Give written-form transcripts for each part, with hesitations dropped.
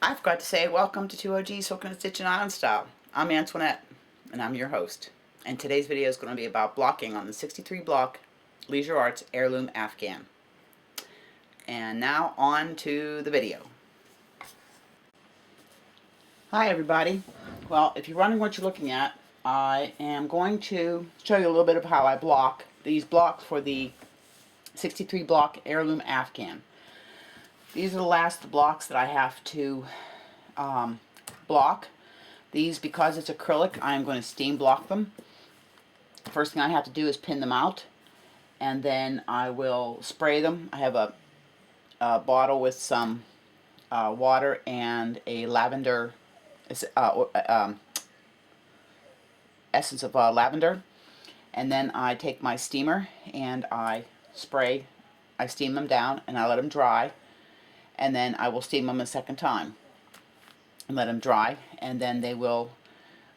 I forgot to say welcome to 2OG's Hooking and Stitching Island Style. I'm Antoinette, and I'm your host. And today's video is going to be about blocking on the 63 block Leisure Arts Heirloom Afghan. And now on to the video. Hi everybody. Well, if you're wondering what you're looking at, I am going to show you a little bit of how I block these blocks for the 63 block Heirloom Afghan. These are the last blocks that I have to block. These, because it's acrylic, I'm going to steam block them. First thing I have to do is pin them out, and then I will spray them. I have a bottle with some water and a lavender essence of lavender, and then I take my steamer and I steam them down and I let them dry, and then I will steam them a second time and let them dry, and then they will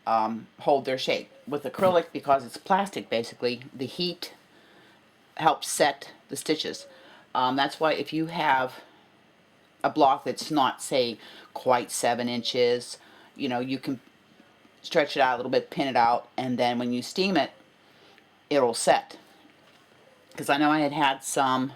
hold their shape. With acrylic, because it's plastic basically, the heat helps set the stitches. That's why if you have a block that's not, say, quite 7 inches, you know, you can stretch it out a little bit, pin it out, and then when you steam it, it'll set. Because I know I had some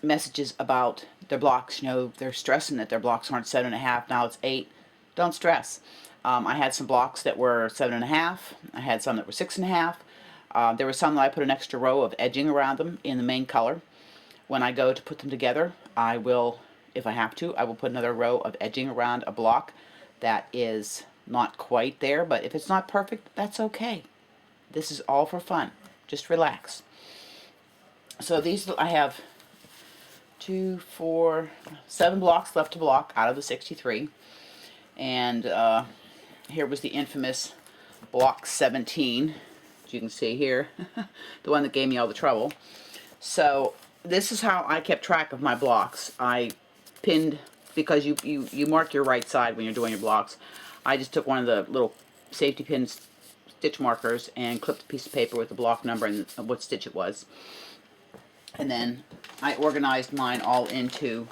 messages about their blocks. You know, they're stressing that their blocks aren't 7.5, now it's 8. Don't stress. I had some blocks that were 7.5. I had some that were 6.5. There were some that I put an extra row of edging around them in the main color. When I go to put them together, I will, if I have to, I will put another row of edging around a block that is not quite there. But if it's not perfect, that's okay. This is all for fun. Just relax. So these, I have 2, 4, 7 blocks left to block out of the 63. And here was the infamous block 17, as you can see here, the one that gave me all the trouble. So this is how I kept track of my blocks. I pinned, because you mark your right side when you're doing your blocks. I just took one of the little safety pin stitch markers and clipped a piece of paper with the block number and what stitch it was. And then I organized mine all into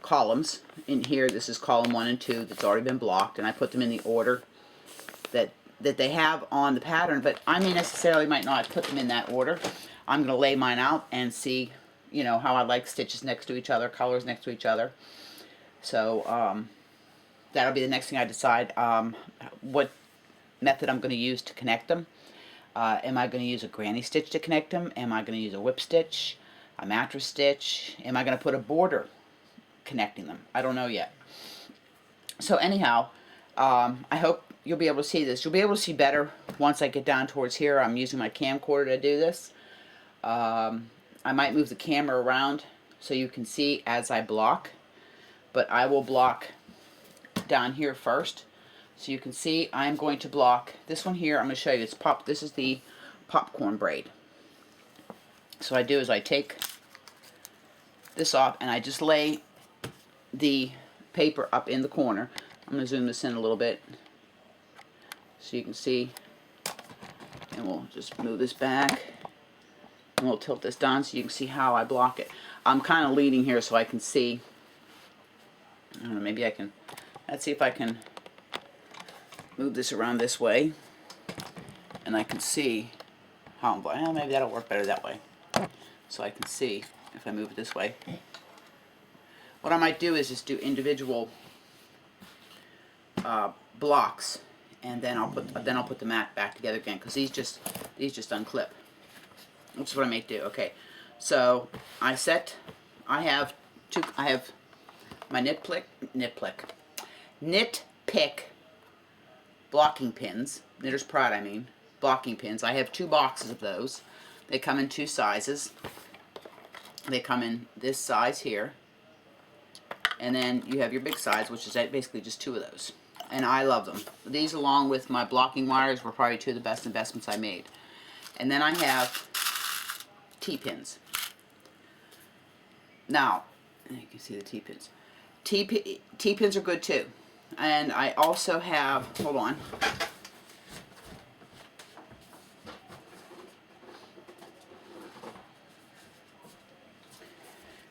columns. In here, this is column 1 and 2 that's already been blocked, and I put them in the order that they have on the pattern, but I might not put them in that order. I'm going to lay mine out and see, you know, how I like stitches next to each other, colors next to each other. So that'll be the next thing I decide, what method I'm going to use to connect them. Am I going to use a granny stitch to connect them? Am I going to use a whip stitch, a mattress stitch? Am I going to put a border connecting them? I don't know yet. So anyhow, I hope you'll be able to see this. You'll be able to see better once I get down towards here. I'm using my camcorder to do this. I might move the camera around so you can see as I block, but I will block down here first. So you can see I'm going to block this one here. I'm going to show you. This is the popcorn braid. So what I do is I take this off and I just lay the paper up in the corner. I'm going to zoom this in a little bit so you can see, and we'll just move this back and we'll tilt this down so you can see how I block it. I'm kind of leading here so I can see. I don't know, maybe I can, let's see if I can move this around this way and I can see how I'm, well, maybe that'll work better that way. So I can see if I move it this way. What I might do is just do individual blocks, and then I'll put the mat back together again, because these just unclip. That's what I may do. Okay, so I have my knit pick blocking pins. Knitter's Pride, I mean, blocking pins. I have 2 boxes of those. They come in 2 sizes. They come in this size here, and then you have your big size, which is basically just 2 of those. And I love them. These, along with my blocking wires, were probably 2 of the best investments I made. And then I have T-pins. Now, you can see the T-pins. T-pins are good too. And I also have, hold on.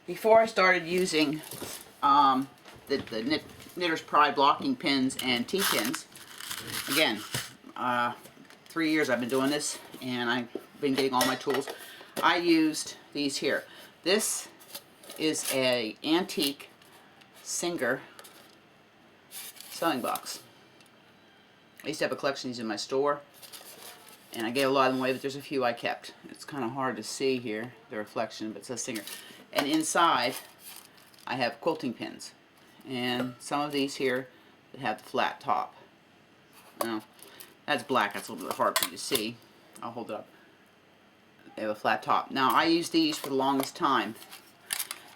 Before I started using the Knitter's Pride blocking pins and T-pins. Again, 3 years I've been doing this, and I've been getting all my tools. I used these here. This is a antique Singer sewing box. I used to have a collection of these in my store, and I gave a lot of them away, but there's a few I kept. It's kind of hard to see here, the reflection, but it says Singer. And inside, I have quilting pins. And some of these here that have the flat top. Now, that's black. That's a little bit hard for you to see. I'll hold it up. They have a flat top. Now, I use these for the longest time.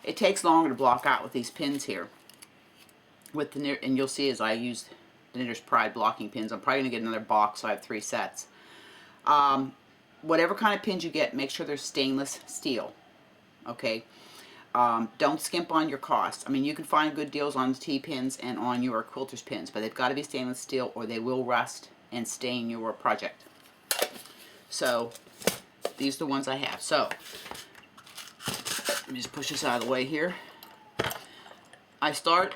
It takes longer to block out with these pins here. With the and you'll see as I use the Knitter's Pride blocking pins, I'm probably going to get another box, so I have 3 sets. Whatever kind of pins you get, make sure they're stainless steel. Okay? Don't skimp on your cost. I mean, you can find good deals on the T-pins and on your quilter's pins, but they've got to be stainless steel or they will rust and stain your project. So, these are the ones I have. So, let me just push this out of the way here. I start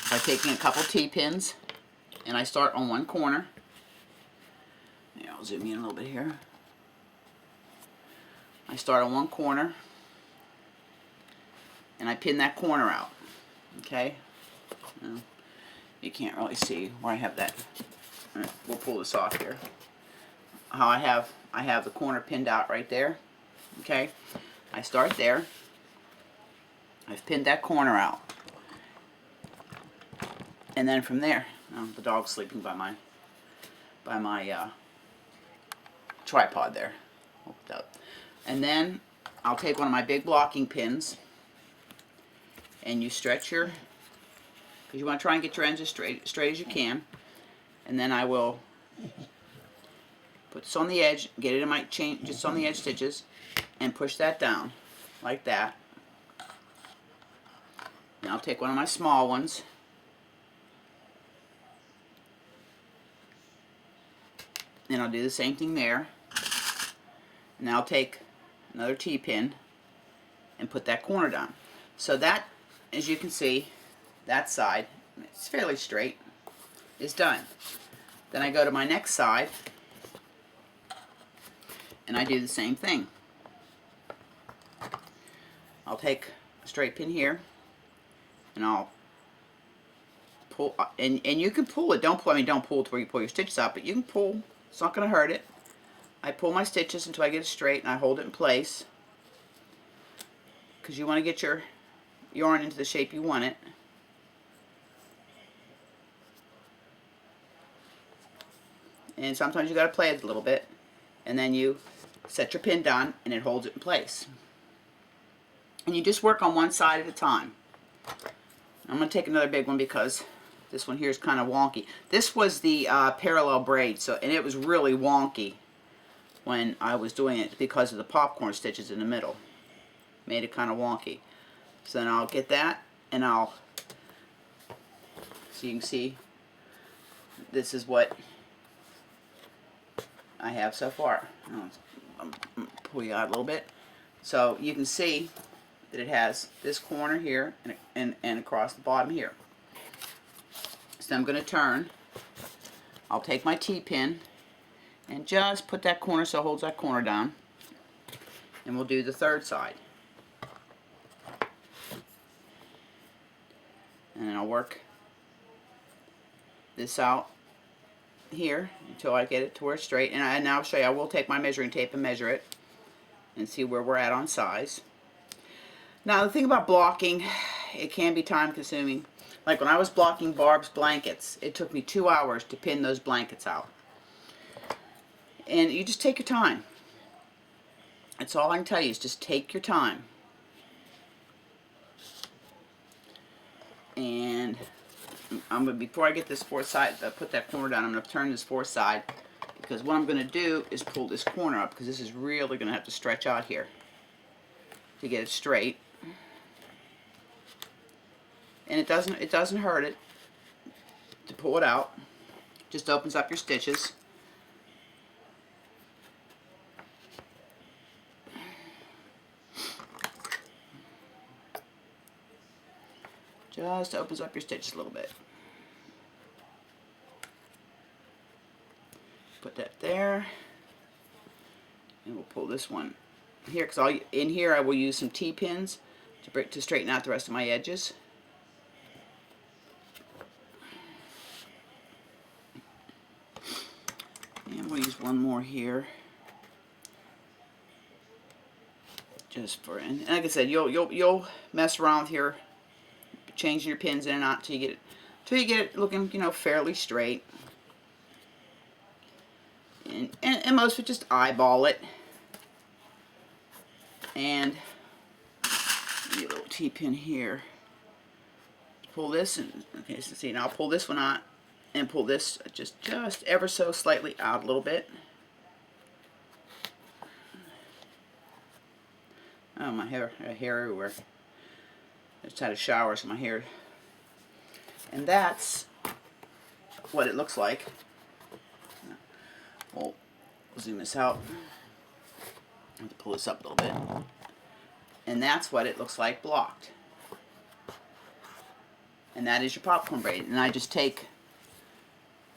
by taking a couple T-pins, and I start on one corner. Yeah, I'll zoom in a little bit here. I start on one corner, and I pin that corner out. Okay? Now, you can't really see where I have that. All right, we'll pull this off here. How I have the corner pinned out right there. Okay? I start there. I've pinned that corner out. And then from there, the dog's sleeping by my tripod there. And then I'll take one of my big blocking pins, and you stretch your, because you want to try and get your ends as straight as you can. And then I will put this on the edge, get it in my chain, just on the edge stitches, and push that down like that. Now I'll take one of my small ones, and I'll do the same thing there. And I'll take another T-pin and put that corner down. So that, as you can see, that side, it's fairly straight, is done. Then I go to my next side, and I do the same thing. I'll take a straight pin here, and I'll pull, and you can pull it. Don't pull it to where you pull your stitches out, but you can pull. It's not going to hurt it. I pull my stitches until I get it straight, and I hold it in place, because you want to get your yarn into the shape you want it. And sometimes you got to play it a little bit, and then you set your pin down, and it holds it in place. And you just work on one side at a time. I'm going to take another big one because this one here is kind of wonky. This was the parallel braid, and it was really wonky when I was doing it because of the popcorn stitches in the middle. Made it kind of wonky. So then I'll get that, and so you can see this is what I have so far. I'll pull you out a little bit. So you can see that it has this corner here and across the bottom here. So I'm going to turn. I'll take my T-pin and just put that corner so it holds that corner down. And we'll do the third side. And then I'll work this out here until I get it to where it's straight. And now I'll show you, I will take my measuring tape and measure it and see where we're at on size. Now the thing about blocking, it can be time consuming. Like when I was blocking Barb's blankets, it took me 2 hours to pin those blankets out. And you just take your time. That's all I can tell you, is just take your time. And I'm gonna, before I get this fourth side, put that corner down, I'm going to turn this fourth side, because what I'm going to do is pull this corner up, because this is really going to have to stretch out here to get it straight. And it doesn't hurt it to pull it out. Just opens up your stitches. Just opens up your stitches a little bit. Put that there. And we'll pull this one here, because in here I will use some T-pins to straighten out the rest of my edges. And we'll use one more here, just for, and like I said, you'll mess around with here, changing your pins in and out till you get it looking, you know, fairly straight. And most of it, just eyeball it. And a little T-pin here. Pull this, and okay, so see, now I'll pull this one out and pull this just ever so slightly out a little bit. Oh, my hair everywhere. I just had a shower, so my hair. And that's what it looks like. We'll zoom this out. I have to pull this up a little bit. And that's what it looks like blocked. And that is your popcorn braid. And I just take,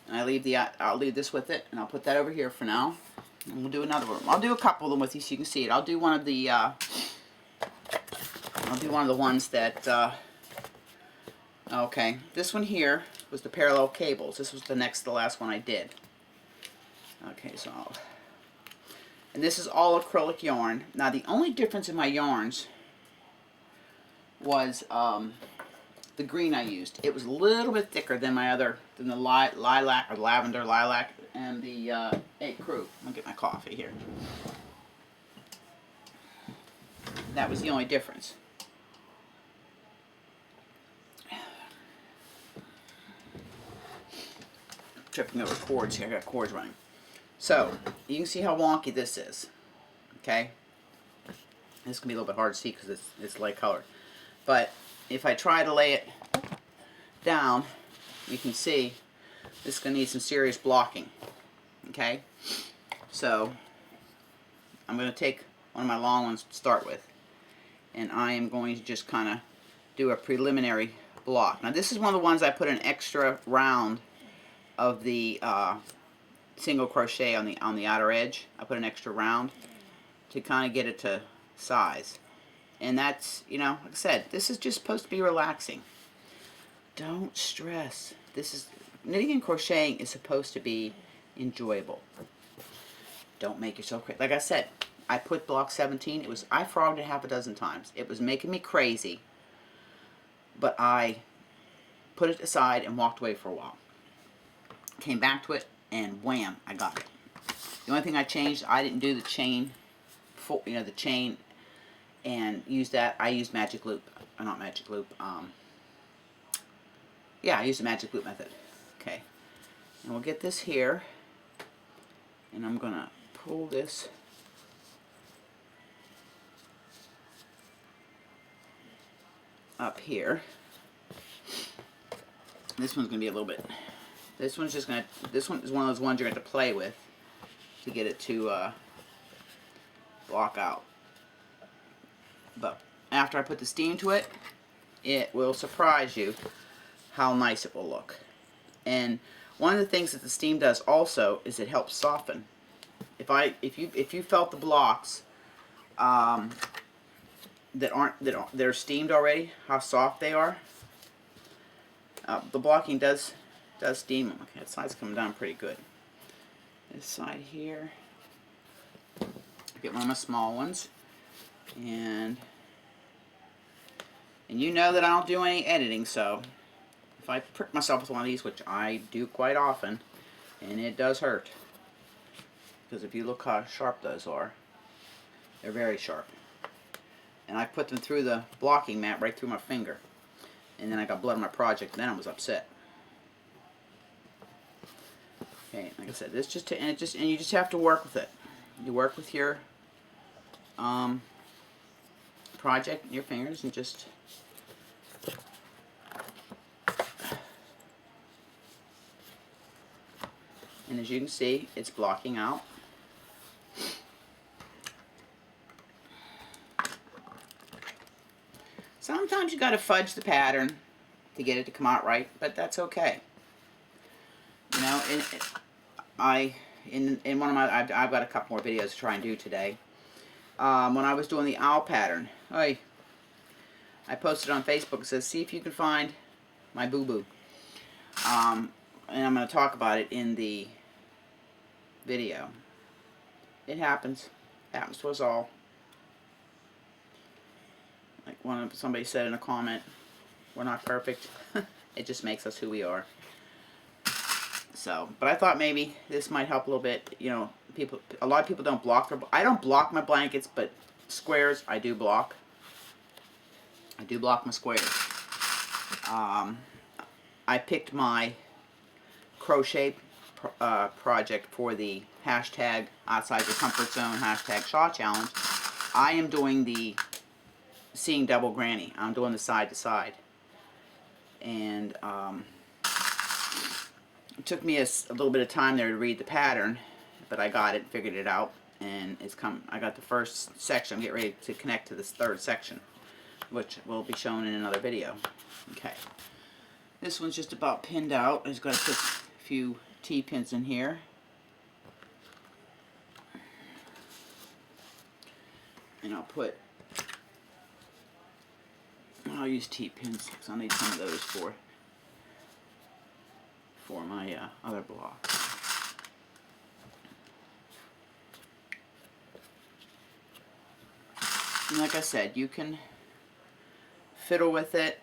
and I'll leave this with it, and I'll put that over here for now. And we'll do another one. I'll do a couple of them with you so you can see it. I'll do one of the ones that, okay, this one here was the parallel cables. This was the last one I did. Okay, so and this is all acrylic yarn. Now the only difference in my yarns was the green I used. It was a little bit thicker than the lilac or lavender lilac and the egg crew. I'm gonna get my coffee here. That was the only difference. Tripping over cords here. I got cords running. So you can see how wonky this is. Okay. This can be a little bit hard to see because it's light colored. But if I try to lay it down, you can see this is going to need some serious blocking. Okay. So I'm going to take one of my long ones to start with, and I am going to just kind of do a preliminary block. Now this is one of the ones I put an extra round of the single crochet on the outer edge. I put an extra round to kind of get it to size. And that's, you know, like I said, this is just supposed to be relaxing. Don't stress. Knitting and crocheting is supposed to be enjoyable. Don't make yourself crazy. Like I said, I put block 17. I frogged it half a dozen times. It was making me crazy. But I put it aside and walked away for a while. Came back to it, and wham, I got it. The only thing I changed, I didn't do the chain, the chain, and use that. I used magic loop, not magic loop. Yeah, I used the magic loop method. Okay, and we'll get this here, and I'm gonna pull this up here. This one's gonna be a little bit. This one is one of those ones you're going to play with to get it to block out. But after I put the steam to it, it will surprise you how nice it will look. And one of the things that the steam does also is it helps soften. If you felt the blocks that are steamed already, how soft they are, the blocking does steam them. Okay, that side's coming down pretty good. This side here, get one of my small ones, and you know that I don't do any editing, so if I prick myself with one of these, which I do quite often, and it does hurt, because if you look how sharp those are, they're very sharp, and I put them through the blocking mat right through my finger, and then I got blood on my project, and then I was upset. Okay, like I said, and you just have to work with it. You work with your project, your fingers, and just and as you can see, it's blocking out. Sometimes you got to fudge the pattern. to get it to come out right, but that's okay. You know, in one of my, I've got a couple more videos to try and do today. When I was doing the owl pattern, I posted on Facebook. It says, see if you can find my boo-boo. And I'm going to talk about it in the video. It happens. It happens to us all. Like somebody said in a comment, we're not perfect. It just makes us who we are. So, but I thought maybe this might help a little bit. You know, a lot of people don't block their. I don't block my blankets, but squares I do block. I do block my squares. I picked my crochet project for the hashtag outside your comfort zone hashtag Shaw challenge. I am doing the seeing double granny. I'm doing the side to side, and it took me a little bit of time there to read the pattern, but I got it, figured it out, and it's come. I got the first section. I'm getting ready to connect to this third section, which will be shown in another video. Okay, this one's just about pinned out. I just got to put a few T-pins in here. And I'll use T-pins because I'll need some of those for my other block. And like I said, you can fiddle with it.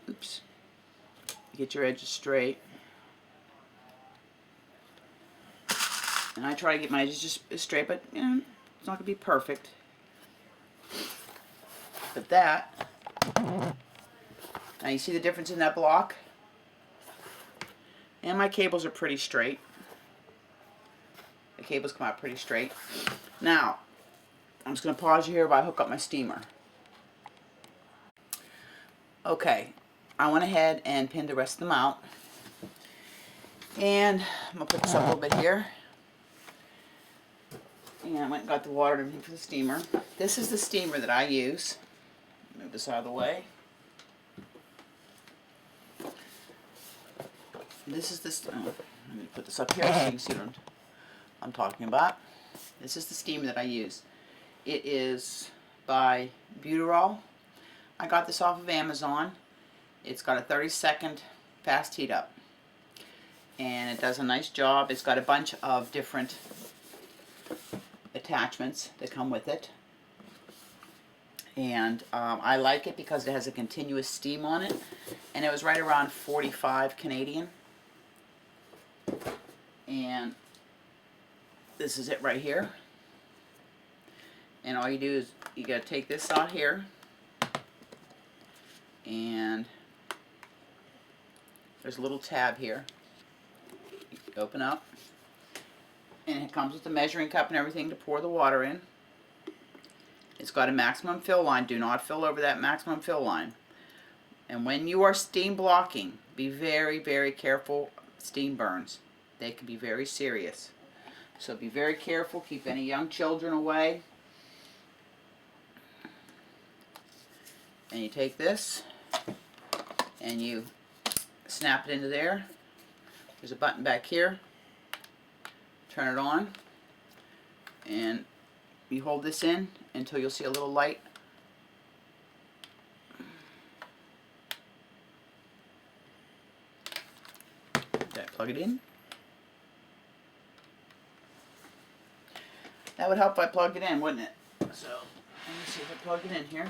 Oops. Get your edges straight. And I try to get my edges just straight, but you know, it's not going to be perfect. But that, now you see the difference in that block? And my cables are pretty straight. The cables come out pretty straight. Now, I'm just going to pause you here while I hook up my steamer. Okay, I went ahead and pinned the rest of them out. And I'm going to put this up a little bit here. And I went and got the water and everything for the steamer. This is the steamer that I use. Move this out of the way. This is the let me put this up here so you can see what I'm talking about. This is the steamer that I use. It is by Butyrol. I got this off of Amazon. It's got a 30-second fast heat up. And it does a nice job. It's got a bunch of different attachments that come with it. And I like it because it has a continuous steam on it. And it was right around 45 Canadian. And this is it right here. And all you do is you gotta take this out here. And there's a little tab here. You open up. And it comes with the measuring cup and everything to pour the water in. It's got a maximum fill line. Do not fill over that maximum fill line. And when you are steam blocking, be very, very careful. Steam burns. They can be very serious. So be very careful. Keep any young children away. And you take this and you snap it into there. There's a button back here. Turn it on. And you hold this in until you'll see a little light. Okay, plug it in. That would help if I plugged it in, wouldn't it? So, let me see if I plug it in here.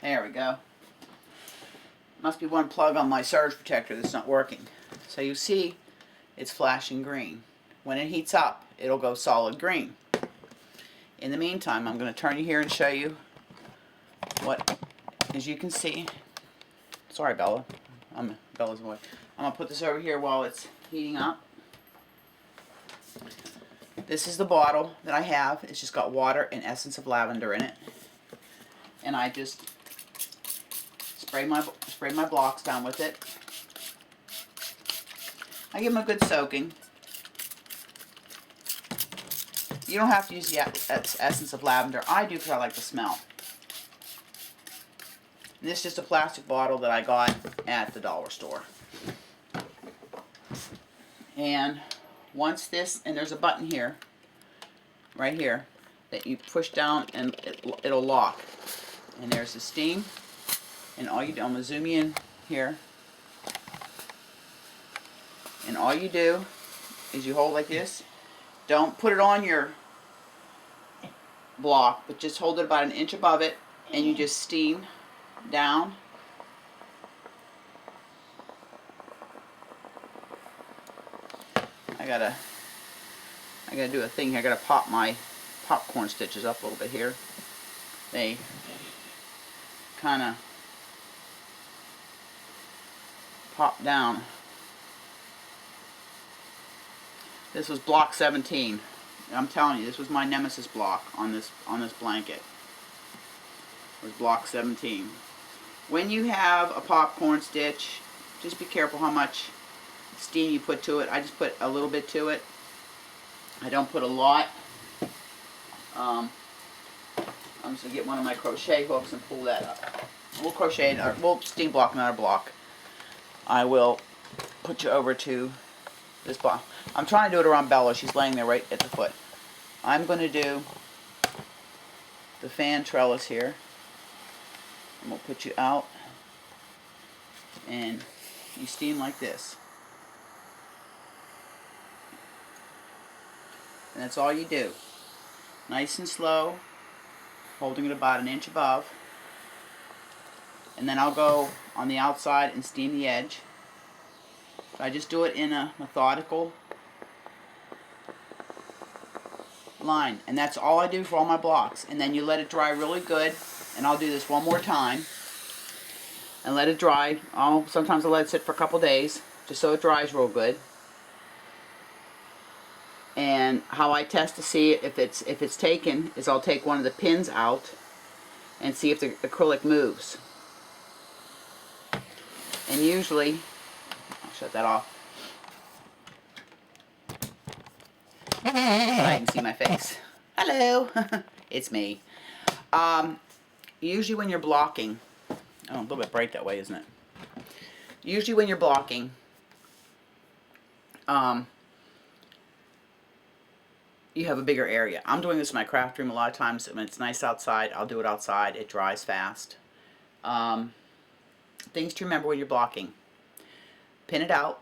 There we go. Must be one plug on my surge protector that's not working. So you see it's flashing green. When it heats up, it'll go solid green. In the meantime, I'm going to turn you here and show you what, as you can see, sorry Bella, Bella's away. I'm going to put this over here while it's heating up. This is the bottle that I have. It's just got water and essence of lavender in it. And I just spray my blocks down with it. I give them a good soaking. You don't have to use the essence of lavender. I do because I like the smell. And this is just a plastic bottle that I got at the dollar store. And once this, and there's a button here, right here, that you push down and it'll lock. And there's the steam. And all you do, I'm going to zoom you in here. And all you do is you hold like this. Don't put it on your block, but just hold it about an inch above it, and you just steam down. I gotta do a thing here. I gotta pop my popcorn stitches up a little bit here. They kind of pop down. This was block 17. I'm telling you, this was my nemesis block on this blanket. It was block 17. When you have a popcorn stitch, just be careful how much steam you put to it. I just put a little bit to it. I don't put a lot. I'm just going to get one of my crochet hooks and pull that up. We'll crochet it, or we'll steam block another block. I will put you over to this block. I'm trying to do it around Bella. She's laying there right at the foot. I'm going to do the fan trellis here. And we'll put you out. And you steam like this. And that's all you do. Nice and slow. Holding it about an inch above. And then I'll go on the outside and steam the edge. So I just do it in a methodical line. And that's all I do for all my blocks. And then you let it dry really good. And I'll do this one more time. And let it dry. Sometimes I'll let it sit for a couple days. Just so it dries real good. And how I test to see if it's taken is I'll take one of the pins out and see if the acrylic moves. And usually, I'll shut that off. I can see my face. Hello, it's me. Usually when you're blocking, a little bit bright that way, isn't it? Usually when you're blocking, you have a bigger area. I'm doing this in my craft room a lot of times. When it's nice outside, I'll do it outside. It dries fast. Things to remember when you're blocking. Pin it out.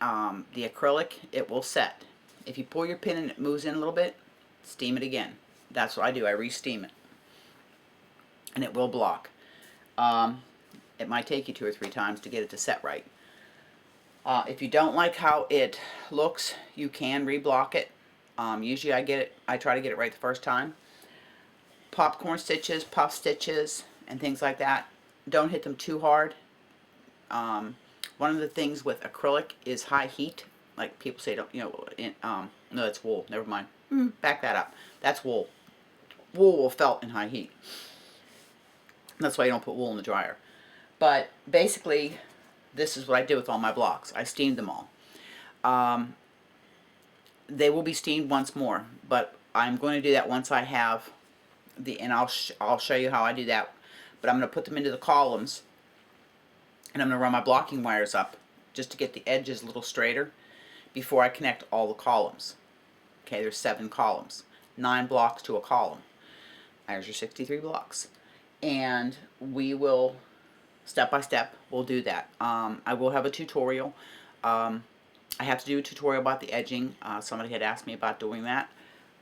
The acrylic, it will set. If you pull your pin and it moves in a little bit, steam it again. That's what I do. I re-steam it. And it will block. It might take you 2 or 3 times to get it to set right. If you don't like how it looks, you can re-block it. Usually I try to get it right the first time. Popcorn stitches, puff stitches, and things like that. Don't hit them too hard. One of the things with acrylic is high heat. Like people say, no, that's wool. Never mind. Back that up. That's wool. Wool will felt in high heat. That's why you don't put wool in the dryer. But basically, this is what I did with all my blocks. I steamed them all. They will be steamed once more, but I'm going to do that once I have and I'll show you how I do that. But I'm going to put them into the columns, and I'm going to run my blocking wires up just to get the edges a little straighter before I connect all the columns. Okay, there's 7 columns, 9 blocks to a column. There's your 63 blocks, and we will step by step. We'll do that. I will have a tutorial. I have to do a tutorial about the edging. Somebody had asked me about doing that.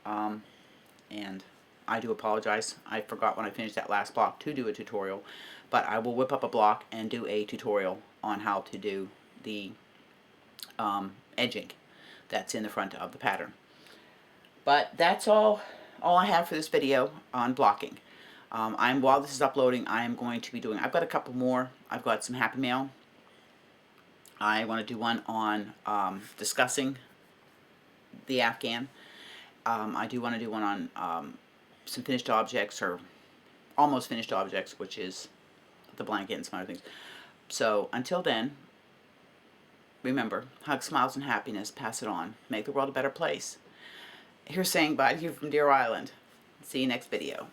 And I do apologize. I forgot when I finished that last block to do a tutorial. But I will whip up a block and do a tutorial on how to do the edging that's in the front of the pattern. But that's all I have for this video on blocking. While this is uploading, I am going to be doing, I've got a couple more. I've got some Happy Mail. I want to do one on discussing the Afghan. I do want to do one on some finished objects, or almost finished objects, which is the blanket and some other things. So until then, remember, hug, smiles, and happiness. Pass it on. Make the world a better place. Here's saying bye to you from Deer Island. See you next video.